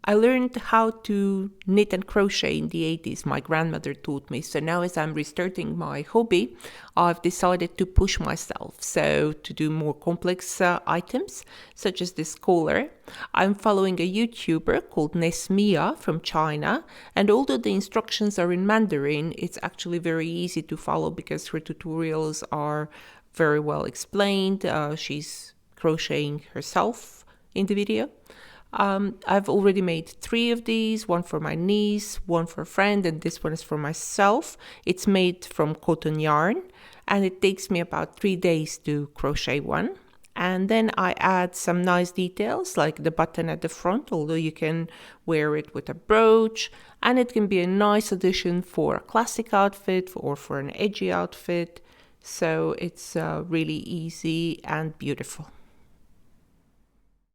I learned how to knit and crochet in the 80s. My grandmother taught me. So now as I'm restarting my hobby, I've decided to push myself. So to do more complex items, such as this collar. I'm following a YouTuber called Nessmia from China. And although the instructions are in Mandarin, it's actually very easy to follow because her tutorials are very well explained. She's crocheting herself in the video. I've already made 3 of these, one for my niece, one for a friend, and this one is for myself. It's made from cotton yarn, and it takes me about 3 days to crochet one. And then I add some nice details like the button at the front, although you can wear it with a brooch, and it can be a nice addition for a classic outfit or for an edgy outfit. So it's really easy and beautiful.